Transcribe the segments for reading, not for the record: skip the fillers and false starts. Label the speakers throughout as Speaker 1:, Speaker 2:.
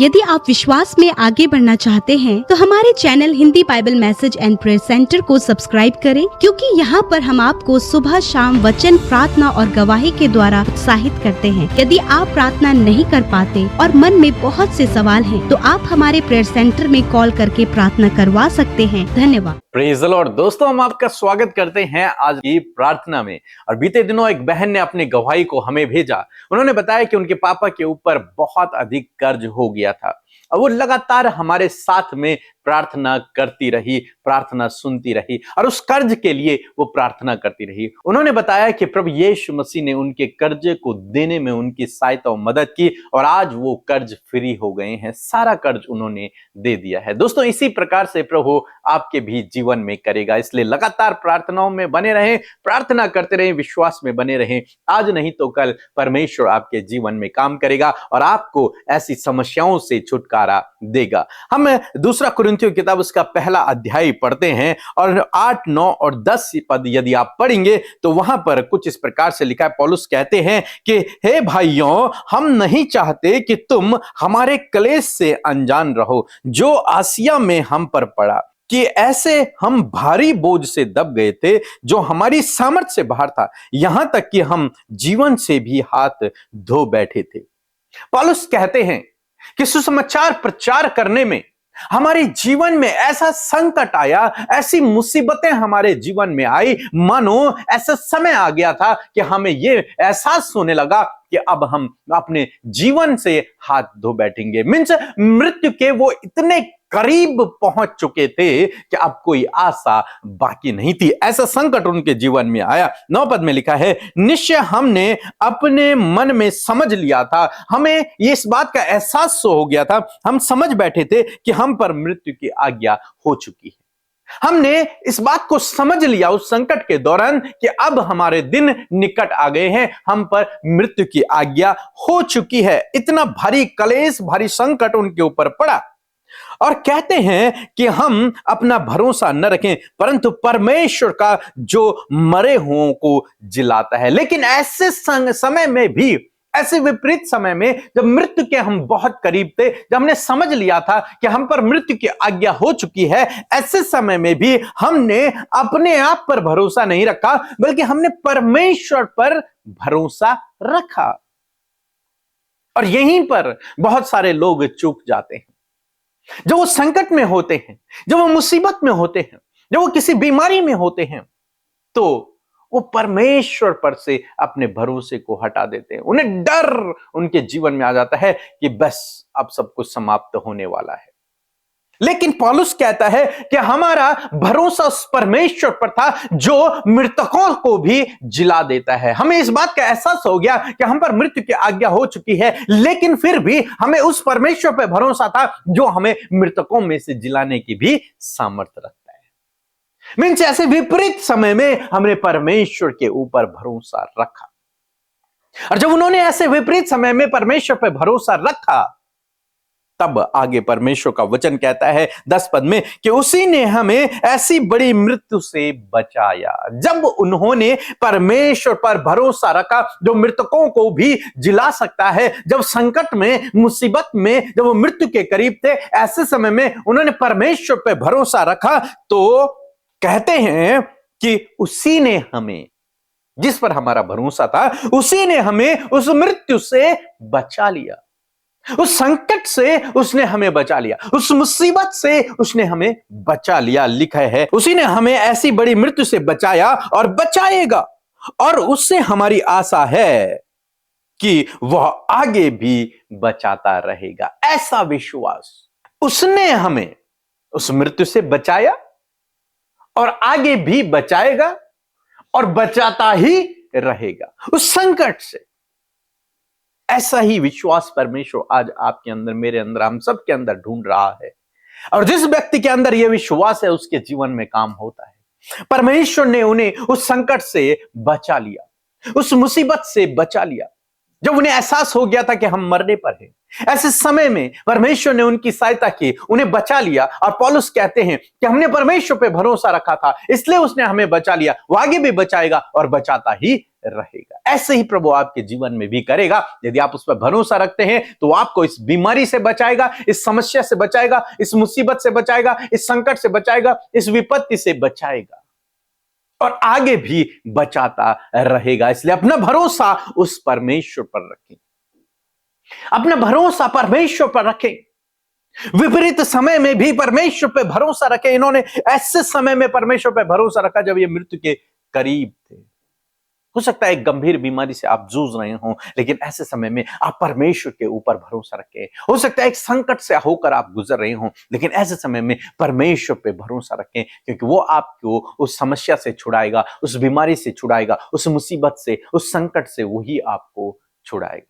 Speaker 1: यदि आप विश्वास में आगे बढ़ना चाहते हैं तो हमारे channel Hindi Bible message and prayer centre को सब्सक्राइब करें, क्योंकि यहाँ पर हम आपको सुबह शाम वचन, प्रार्थना और गवाही के द्वारा उत्साहित करते हैं। यदि आप प्रार्थना नहीं कर पाते और मन में बहुत से सवाल हैं, तो आप हमारे प्रेयर सेंटर में कॉल करके प्रार्थना करवा सकते हैं। धन्यवाद।
Speaker 2: Praise the Lord. दोस्तों, हम आपका स्वागत करते हैं आज की प्रार्थना में। और बीते दिनों एक बहन ने अपनी गवाही को हमें भेजा। उन्होंने बताया कि उनके पापा के ऊपर बहुत अधिक कर्ज हो गया था और वो लगातार हमारे साथ में प्रार्थना करती रही, प्रार्थना सुनती रही और उस कर्ज के लिए वो प्रार्थना करती रही। उन्होंने बताया कि प्रभु यीशु मसीह ने उनके कर्ज को देने में उनकी सहायता और मदद की और आज वो कर्ज फ्री हो गए हैं। सारा कर्ज उन्होंने दे दिया है। दोस्तों, इसी प्रकार से प्रभु आपके भी जीवन में करेगा, इसलिए लगातार प्रार्थनाओं में बने रहें, प्रार्थना करते रहें, विश्वास में बने रहें। आज नहीं तो कल परमेश्वर आपके जीवन में काम करेगा और आपको ऐसी समस्याओं से छुटकारा देगा। हम दूसरा कुरिन्थियों किताब उसका पहला अध्याय पढ़ते हैं और 8, 9 और 10 पद यदि आप पढ़ेंगे तो वहां पर कुछ इस प्रकार से लिखा है। पौलुस कहते हैं कि हे भाइयों, हम नहीं चाहते कि तुम हमारे क्लेश से अनजान रहो जो आसिया में हम पर पड़ा, कि ऐसे हम भारी बोझ से दब गए थे जो हमारी सामर्थ्य से बाहर था, यहां तक कि हम जीवन से भी हाथ धो बैठे थे। पौलुस कहते हैं कि सुसमाचार प्रचार करने में हमारे जीवन में ऐसा संकट आया, ऐसी मुसीबतें हमारे जीवन में आई, मानो ऐसा समय आ गया था कि हमें यह एहसास होने लगा कि अब हम अपने जीवन से हाथ धो बैठेंगे। मीन्स मृत्यु के वो इतने करीब पहुंच चुके थे कि अब कोई आशा बाकी नहीं थी। ऐसा संकट उनके जीवन में आया। 9 पद में लिखा है, निश्चय हमने अपने मन में समझ लिया था, हमें ये इस बात का एहसास हो गया था, हम समझ बैठे थे कि हम पर मृत्यु की आज्ञा हो चुकी है। हमने इस बात को समझ लिया उस संकट के दौरान कि अब हमारे दिन निकट आ गए हैं, हम पर मृत्यु की आज्ञा हो चुकी है। इतना भारी कलेश, भारी संकट उनके ऊपर पड़ा और कहते हैं कि हम अपना भरोसा न रखें परंतु परमेश्वर का जो मरे हुओं को जिलाता है। लेकिन ऐसे समय में भी, ऐसे विपरीत समय में, जब मृत्यु के हम बहुत करीब थे, जब हमने समझ लिया था कि हम पर मृत्यु की आज्ञा हो चुकी है, ऐसे समय में भी हमने अपने आप पर भरोसा नहीं रखा बल्कि हमने परमेश्वर पर भरोसा रखा। और यहीं पर बहुत सारे लोग चूक जाते हैं। जब वो संकट में होते हैं, जब वो मुसीबत में होते हैं, जब वो किसी बीमारी में होते हैं, तो वो परमेश्वर पर से अपने भरोसे को हटा देते हैं। उन्हें डर उनके जीवन में आ जाता है कि बस अब सब कुछ समाप्त होने वाला है। लेकिन पौलुस कहता है कि हमारा भरोसा उस परमेश्वर पर था जो मृतकों को भी जिला देता है। हमें इस बात का एहसास हो गया कि हम पर मृत्यु की आज्ञा हो चुकी है, लेकिन फिर भी हमें उस परमेश्वर पर भरोसा था जो हमें मृतकों में से जिलाने की भी सामर्थ्य रखता है। मीन्स ऐसे विपरीत समय में हमने परमेश्वर के ऊपर भरोसा रखा और जब उन्होंने ऐसे विपरीत समय में परमेश्वर पर भरोसा रखा, तब आगे परमेश्वर का वचन कहता है 10 पद में कि उसी ने हमें ऐसी बड़ी मृत्यु से बचाया। जब उन्होंने परमेश्वर पर भरोसा रखा जो मृतकों को भी जिला सकता है, जब संकट में, मुसीबत में, जब वो मृत्यु के करीब थे, ऐसे समय में उन्होंने परमेश्वर पर भरोसा रखा, तो कहते हैं कि उसी ने हमें, जिस पर हमारा भरोसा था, उसी ने हमें उस मृत्यु से बचा लिया, उस संकट से उसने हमें बचा लिया, उस मुसीबत से उसने हमें बचा लिया। लिखा है उसी ने हमें ऐसी बड़ी मृत्यु से बचाया और बचाएगा, और उससे हमारी आशा है कि वह आगे भी बचाता रहेगा। ऐसा विश्वास, उसने हमें उस मृत्यु से बचाया और आगे भी बचाएगा और बचाता ही रहेगा उस संकट से। ऐसा ही विश्वास परमेश्वर आज आपके अंदर, मेरे अंदर, हम सब के अंदर ढूंढ रहा है। और जिस व्यक्ति के अंदर यह विश्वास है उसके जीवन में काम होता है। परमेश्वर ने उन्हें उस संकट से बचा लिया, उस मुसीबत से बचा लिया। जब उन्हें एहसास हो गया था कि हम मरने पर हैं, ऐसे समय में परमेश्वर ने उनकी सहायता की, उन्हें बचा लिया। और पौलुस कहते हैं कि हमने परमेश्वर पे भरोसा रखा था, इसलिए उसने हमें बचा लिया, वो आगे भी बचाएगा और बचाता ही रहेगा। ऐसे ही प्रभु आपके जीवन में भी करेगा। यदि आप उस पर भरोसा रखते हैं तो आपको इस बीमारी से बचाएगा, इस समस्या से बचाएगा, इस मुसीबत से बचाएगा, इस संकट से बचाएगा, इस विपत्ति से बचाएगा और आगे भी बचाता रहेगा। इसलिए अपना भरोसा उस परमेश्वर पर रखें, अपना भरोसा परमेश्वर पर रखें। विपरीत समय में भी परमेश्वर पे भरोसा रखें। इन्होंने ऐसे समय में परमेश्वर पे भरोसा रखा जब ये मृत्यु के करीब थे। हो सकता है एक गंभीर बीमारी से आप जूझ रहे हो, लेकिन ऐसे समय में आप परमेश्वर के ऊपर भरोसा रखें। हो सकता है एक संकट से होकर आप गुजर रहे हो, लेकिन ऐसे समय में परमेश्वर पे भरोसा रखें, क्योंकि वो आपको उस समस्या से छुड़ाएगा, उस बीमारी से छुड़ाएगा, उस मुसीबत से, उस संकट से वही आपको छुड़ाएगा।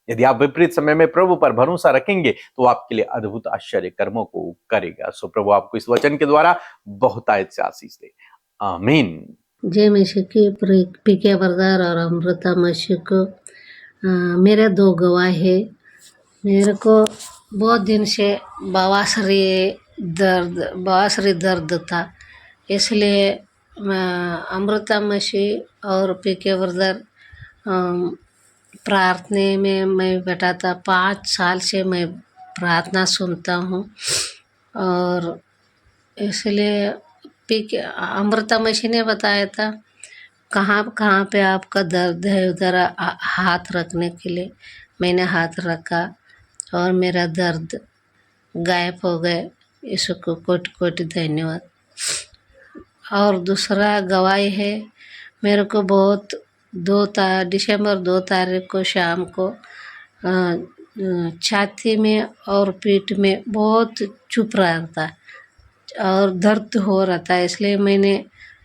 Speaker 2: यदि आप विपरीत समय में प्रभु पर भरोसा रखेंगे तो आपके लिए अद्भुत आश्चर्य कर्मों को करेगा। सो प्रभु आपको इस वचन के द्वारा बहुतायत से आशीष दे। आमीन।
Speaker 3: जय मसीह की। पीके ब्रदर और अमृता मसीह को मेरे 2 गवाह है। मेरे को बहुत दिन से बवासीर दर्द था, इसलिए अमृता मसीह और पीके ब्रदर प्रार्थना में मैं बैठा था। 5 साल से मैं प्रार्थना सुनता हूँ और इसलिए अमृता मसीह ने बताया था कहाँ कहाँ पे आपका दर्द है उधर हाथ रखने के लिए। मैंने हाथ रखा और मेरा दर्द गायब हो गए। इसको कोटि कोटि धन्यवाद। और दूसरा गवाही है, मेरे को बहुत दिसंबर 2 तारीख को शाम को छाती में और पीठ में बहुत चुभ रहा था और दर्द हो रहा था, इसलिए मैंने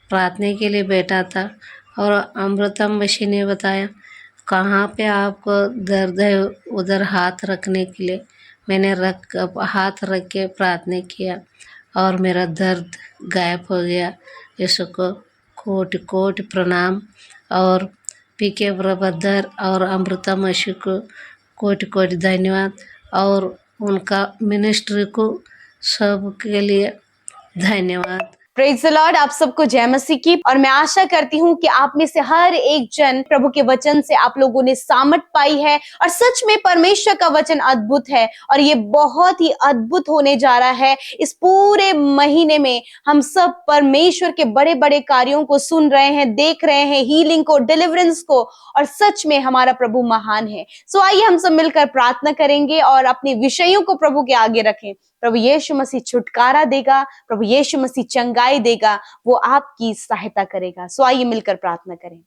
Speaker 3: प्रार्थना के लिए बैठा था और अमृता मसीह ने बताया कहाँ पे आपको दर्द है उधर हाथ रखने के लिए। मैंने हाथ रख के प्रार्थना किया और मेरा दर्द गायब हो गया। इसको कोटि कोटि प्रणाम और पीके ब्रदर और अमृता मसीह को कोटि कोटि धन्यवाद और उनका मिनिस्ट्री को सबके लिए धन्यवाद।
Speaker 1: Praise the Lord. आप सबको जय मसीह की। और मैं आशा करती हूँ कि आप में से हर एक जन प्रभु के वचन से आप लोगों ने सामर्थ पाई है और सच में परमेश्वर का वचन अद्भुत है और ये बहुत ही अद्भुत होने जा रहा है। इस पूरे महीने में हम सब परमेश्वर के बड़े बड़े कार्यों को सुन रहे हैं, देख रहे हैं, हीलिंग को, डिलीवरेंस को, और सच में हमारा प्रभु महान है। सो आइए हम सब मिलकर प्रार्थना करेंगे और अपने विषयों को प्रभु के आगे रखें। प्रभु यीशु मसीह छुटकारा देगा, प्रभु यीशु मसीह चंगाई देगा, वो आपकी सहायता करेगा। सो आइए मिलकर प्रार्थना करें।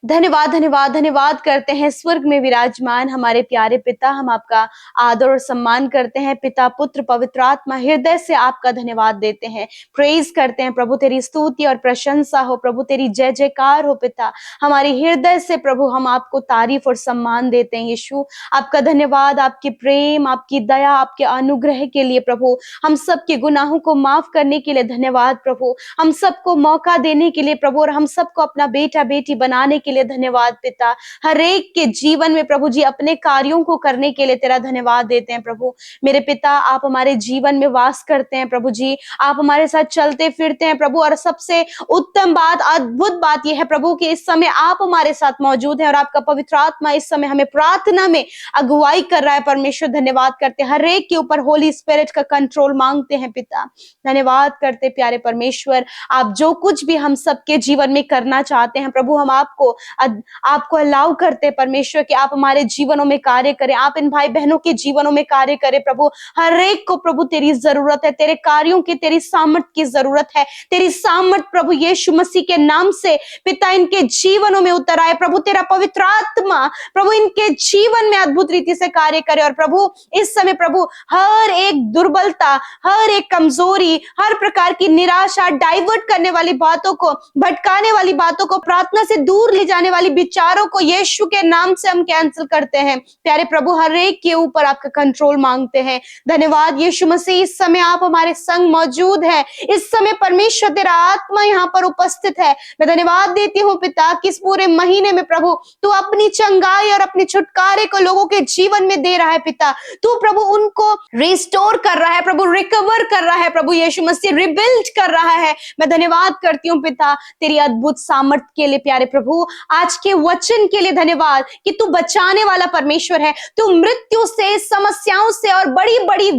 Speaker 1: धन्यवाद धन्यवाद धन्यवाद करते हैं स्वर्ग में विराजमान हमारे प्यारे पिता, हम आपका आदर और सम्मान करते हैं। पिता, पुत्र, पवित्र आत्मा, हृदय से आपका धन्यवाद देते हैं, प्रेज करते हैं। प्रभु तेरी स्तुति और प्रशंसा हो, प्रभु तेरी जय जयकार हो। पिता, हमारे हृदय से प्रभु हम आपको तारीफ और सम्मान देते हैं। यीशु, आपका धन्यवाद, आपके प्रेम, आपकी दया, आपके अनुग्रह के लिए प्रभु। हम सबके गुनाहों को माफ करने के लिए धन्यवाद प्रभु। हम सबको मौका देने के लिए प्रभु और हम सबको अपना बेटा बेटी बनाने के लिए धन्यवाद पिता। हर एक के जीवन में प्रभु जी अपने कार्यों को करने के लिए तेरा धन्यवाद देते हैं प्रभु। मेरे पिता, आप हमारे जीवन में वास करते हैं प्रभु जी, आप हमारे साथ चलते फिरते हैं प्रभु। और सबसे उत्तम बात, अद्भुत बात यह है प्रभु कि इस समय आप हमारे साथ मौजूद हैं और आपका पवित्र आत्मा इस समय हमें प्रार्थना में अगुवाई कर रहा है। परमेश्वर धन्यवाद करते हैं, हर एक के ऊपर होली स्पिरिट का कंट्रोल मांगते हैं पिता। धन्यवाद करते प्यारे परमेश्वर, आप जो कुछ भी हम सबके जीवन में करना चाहते हैं प्रभु, हम आपको अलाउ करते हैं परमेश्वर कि आप हमारे जीवनों में कार्य करें, आप इन भाई बहनों के जीवनों में कार्य करें प्रभु। हर एक को प्रभु तेरी जरूरत है, तेरे कार्यों की, तेरी सामर्थ की जरूरत है। तेरी सामर्थ प्रभु यीशु मसीह के नाम से पिता इनके जीवनों में उतर आए प्रभु। तेरा पवित्र आत्मा प्रभु इनके जीवन में अद्भुत रीति से कार्य करे। और प्रभु इस समय प्रभु हर एक दुर्बलता, हर एक कमजोरी, हर प्रकार की निराशा, डाइवर्ट करने वाली बातों को, भटकाने वाली बातों को, प्रार्थना से दूर ले जाने वाली विचारों को यीशु के नाम से हम कैंसिल करते हैं। प्यारे प्रभु, हर एक के ऊपर आपका कंट्रोल मांगते हैं। धन्यवाद यीशु मसीह, इस समय आप हमारे संग मौजूद है। इस समय परमेश्वर तेरा आत्मा यहाँ पर उपस्थित है। मैं धन्यवाद देती हूँ पिता कि इस पूरे महीने में प्रभु तू अपनी चंगाई और अपने छुटकारे को लोगों के जीवन में दे रहा है पिता। तू प्रभु उनको रिस्टोर कर रहा है प्रभु, रिकवर कर रहा है प्रभु यीशु मसीह, रिबिल्ड कर रहा है। मैं धन्यवाद करती हूँ पिता तेरी अद्भुत सामर्थ के लिए। प्यारे प्रभु,
Speaker 4: आज के वचन के लिए धन्यवाद कि तू बचाने वाला परमेश्वर है। तू मृत्यु से, समस्याओं से और बड़ी बड़ी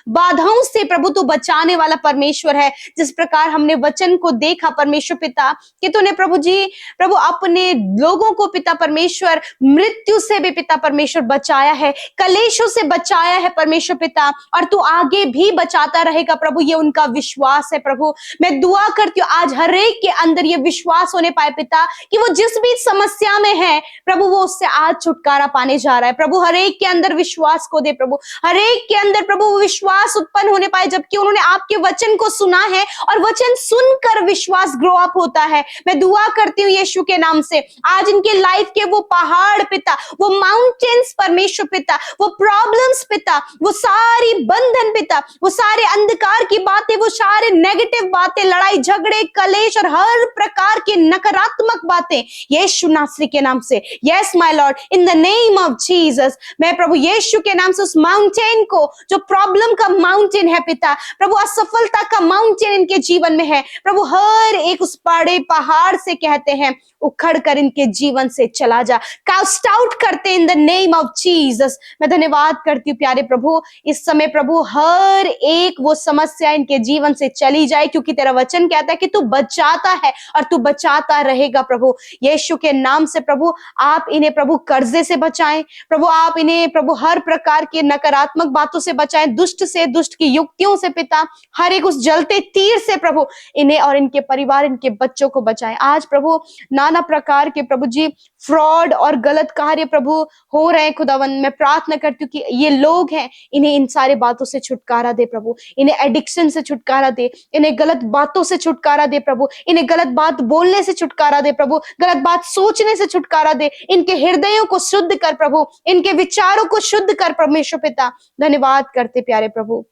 Speaker 4: बाधाओं से प्रभु तू बचाने वाला परमेश्वर है। जिस प्रकार हमने वचन को देखा परमेश्वर पिता कि तूने प्रभु जी प्रभु अपने लोगों को पिता परमेश्वर मृत्यु से भी पिता परमेश्वर बचाया है, कलेशों से बचाया है परमेश्वर पिता, और तू आगे भी बचाता रहेगा प्रभु। ये उनका विश्वास है प्रभु। मैं दुआ करती हूँ आज हर एक के अंदर ये विश्वास होने पाए पिता कि वो जिस भी समस्या में है प्रभु वो उससे आज छुटकारा पाने जा रहा है प्रभु। हर एक के अंदर विश्वास को दे प्रभु, हर एक के अंदर प्रभु विश्वास उत्पन्न होने पाए जबकि उन्होंने आपके वचन को सुना है और वचन सुनकर विश्वास ग्रो अप होता है। मैं दुआ करती हूँ यीशु के नाम से आज इनके लाइफ के वो पहाड़ पिता, वो माउंटेन्स परमेश्वर पिता, वो प्रॉब्लम्स पिता, वो सारी बंधन पिता, वो सारे अंधकार की बातें, वो सारे नेगेटिव बातें, लड़ाई झगड़े कलेश और हर प्रकार की नकारात्मक बातें यीशु नासरी के नाम से, yes my Lord, in the name of Jesus, मैं प्रभु यीशु के नाम से उस माउंटेन को जो प्रॉब्लम का माउंटेन है पिता प्रभु, असफलता का माउंटेन इनके जीवन में है प्रभु, हर एक उस बड़े पहाड़ से कहते हैं उखड़ कर इनके जीवन से चला जा, कास्ट आउट करते इन द नेम ऑफ जीसस। मैं धन्यवाद करती हूँ प्यारे प्रभु इस समय प्रभु हर एक वो समस्या इनके जीवन से चली जाए क्योंकि तेरा वचन कहता है कि तू बचाता है और तू बचाता रहेगा प्रभु। यीशु के नाम से प्रभु आप इन्हें प्रभु कर्जे से बचाएं प्रभु, आप इन्हें प्रभु हर प्रकार के नकारात्मक बातों से बचाएं, दुष्ट से, दुष्ट की युक्तियों से पिता, हर एक उस जलते तीर से प्रभु इन्हें और इनके परिवार, इनके बच्चों को बचाएं। आज प्रभु नाना प्रकार के प्रभु जी फ्रॉड और गलत कार्य प्रभु हो रहे हैं खुदावन, मैं प्रार्थना करती हूँ कि ये लोग हैं इन्हें इन सारे बातों से छुटकारा दे प्रभु, इन्हें एडिक्शन से छुटकारा दे, इन्हें गलत बातों से छुटकारा दे प्रभु, इन्हें गलत बात बोलने से छुटकारा दे प्रभु, गलत बात सोचने से छुटकारा दे, इनके हृदयों को शुद्ध कर प्रभु, इनके विचारों को शुद्ध कर परमेश्वर पिता। धन्यवाद करते प्यारे प्रभु।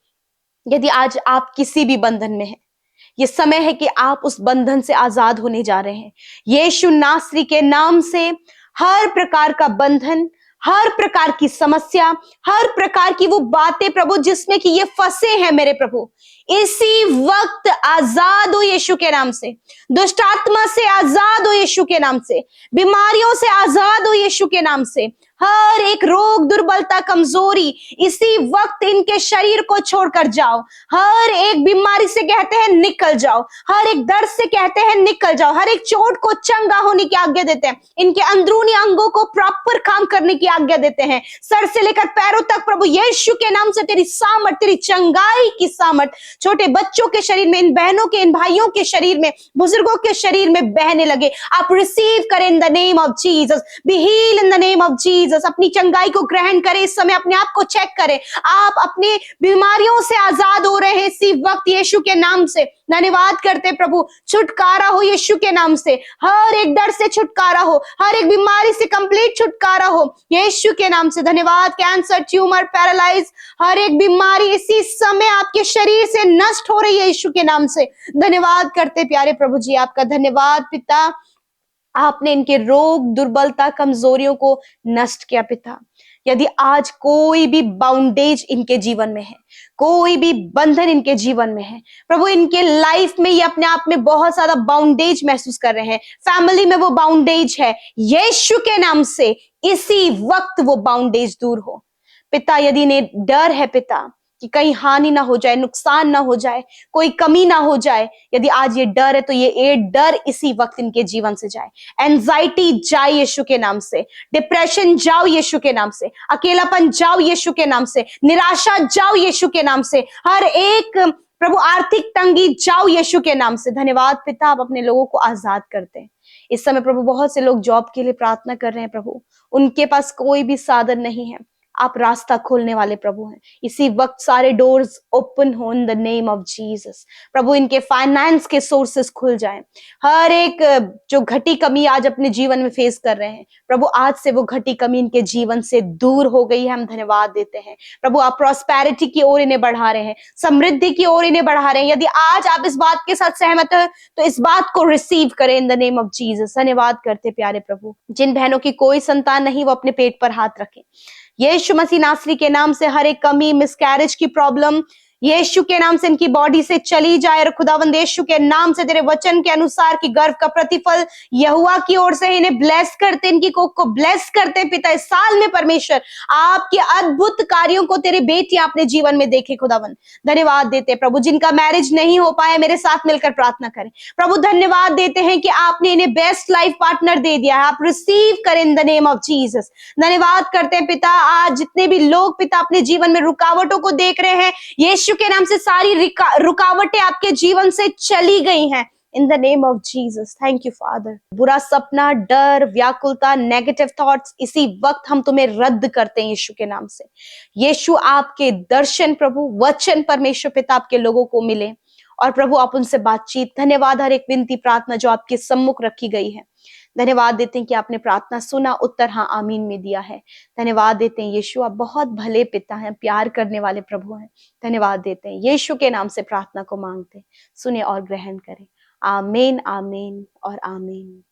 Speaker 4: यदि आज आप किसी भी बंधन में हैं, ये समय है कि आप उस बंधन से आजाद होने जा रहे हैं। यीशु नासरी के नाम से हर प्रकार का बंधन, हर प्रकार की समस्या, हर प्रकार की वो बातें प्रभु जिसमें कि ये फंसे हैं मेरे प्रभु, इसी वक्त आजाद हो यीशु के नाम से, दुष्ट आत्मा से आजाद हो यीशु के नाम से, बीमारियों से आजाद हो यीशु के नाम से, हर एक रोग, दुर्बलता, कमजोरी इसी वक्त इनके शरीर को छोड़कर जाओ। हर एक बीमारी से कहते हैं निकल जाओ, हर एक दर्द से कहते हैं निकल जाओ, हर एक चोट को चंगा होने की आज्ञा देते हैं, इनके अंदरूनी अंगों को प्रॉपर काम करने की आज्ञा देते हैं, सर से लेकर पैरों तक प्रभु यीशु के नाम से तेरी सामर्थ, तेरी चंगाई की सामर्थ छोटे बच्चों के शरीर में, इन बहनों के, इन भाइयों के शरीर में, बुजुर्गों के शरीर में बहने लगे। आप रिसीव करें in the name of Jesus, be heal in the name of Jesus. अपनी चंगाई को ग्रहण करें, इस समय अपने आप को चेक करें, आप अपनी बीमारियों से आजाद हो रहे हैं इसी वक्त यीशु के नाम से। धन्यवाद करते प्रभु, छुटकारा हो यीशु के नाम से, हर एक डर से छुटकारा हो, हर एक बीमारी से कंप्लीट छुटकारा हो यीशु के नाम से। धन्यवाद, कैंसर, ट्यूमर, पैरालाइज, हर एक बीमारी इसी समय आपके शरीर से नष्ट हो रही है यीशु के नाम से। धन्यवाद करते प्यारे प्रभु जी, आपका धन्यवाद पिता, आपने इनके रोग, दुर्बलता, कमजोरियों को नष्ट किया पिता। यदि आज कोई भी बाउंडेज इनके जीवन में है, कोई भी बंधन इनके जीवन में है प्रभु, इनके लाइफ में ये अपने आप में बहुत सारा बाउंडेज महसूस कर रहे हैं, फैमिली में वो बाउंडेज है, यीशु के नाम से इसी वक्त वो बाउंडेज दूर हो पिता। यदि इन्हें डर है पिता कि कहीं हानि ना हो जाए, नुकसान ना हो जाए, कोई कमी ना हो जाए, यदि आज ये डर है तो ये डर इसी वक्त इनके जीवन से जाए। एंजाइटी जाए यीशु के नाम से, डिप्रेशन जाओ यीशु के नाम से, अकेलापन जाओ यीशु के नाम से, निराशा जाओ यीशु के नाम से, हर एक प्रभु आर्थिक तंगी जाओ यीशु के नाम से। धन्यवाद पिता, आप अपने लोगों को आजाद करते हैं। इस समय प्रभु बहुत से लोग जॉब के लिए प्रार्थना कर रहे हैं प्रभु, उनके पास कोई भी साधन नहीं है, आप रास्ता खोलने वाले प्रभु हैं। इसी वक्त सारे डोर्स ओपन हो in the name of Jesus. प्रभु इनके फाइनेंस के सोर्सेस खुल जाएं, हर एक जो घटी कमी आज अपने जीवन में फेस कर रहे हैं प्रभु, आज से वो घटी कमी इनके जीवन से दूर हो गई है। हम धन्यवाद देते हैं प्रभु, आप प्रॉस्पेरिटी की ओर इन्हें बढ़ा रहे हैं, समृद्धि की ओर इन्हें बढ़ा रहे हैं। यदि आज आप इस बात के साथ सहमत हैं तो इस बात को रिसीव करें in the name of Jesus. धन्यवाद करते प्यारे प्रभु, जिन बहनों की कोई संतान नहीं वो अपने पेट पर हाथ रखें यीशु मसीह नासरी के नाम से। हर एक कमी, मिसकैरेज की प्रॉब्लम यीशु के नाम से इनकी बॉडी से चली जाए और खुदावंद यीशु के नाम से तेरे वचन के अनुसार कि गर्व का प्रतिफल यहोवा की ओर से इन्हें ब्लेस करते, इनकी कोख को ब्लेस करते पिता। इस साल में परमेश्वर आपके अद्भुत कार्यों को तेरे बेटियां अपने जीवन में देखे खुदावंद। धन्यवाद देते हैं प्रभु, जिनका मैरिज नहीं हो पाया मेरे साथ मिलकर प्रार्थना करें प्रभु। धन्यवाद देते हैं कि आपने इन्हें बेस्ट लाइफ पार्टनर दे दिया है, आप रिसीव करें in the name of Jesus. धन्यवाद करते हैं पिता, आज जितने भी लोग पिता अपने जीवन में रुकावटों को देख रहे हैं, यीशु के नाम से सारी रुकावटें आपके जीवन से चली गई हैं इन the name of Jesus. Thank you father. बुरा सपना, डर, व्याकुलता, नेगेटिव थॉट्स इसी वक्त हम तुम्हें रद्द करते हैं यीशु के नाम से। यीशु आपके दर्शन प्रभु, वचन परमेश्वर पिता आपके लोगों को मिले और प्रभु आप उनसे बातचीत। धन्यवाद हर एक विनती प्रार्थना जो आपके सम्मुख रखी गई है। धन्यवाद देते हैं कि आपने प्रार्थना सुना, उत्तर हाँ आमीन में दिया है। धन्यवाद देते हैं यीशु, आप बहुत भले पिता हैं, प्यार करने वाले प्रभु हैं। धन्यवाद देते हैं यीशु के नाम से प्रार्थना को मांगते हैं, सुने और ग्रहण करें। आमीन, आमीन और आमीन।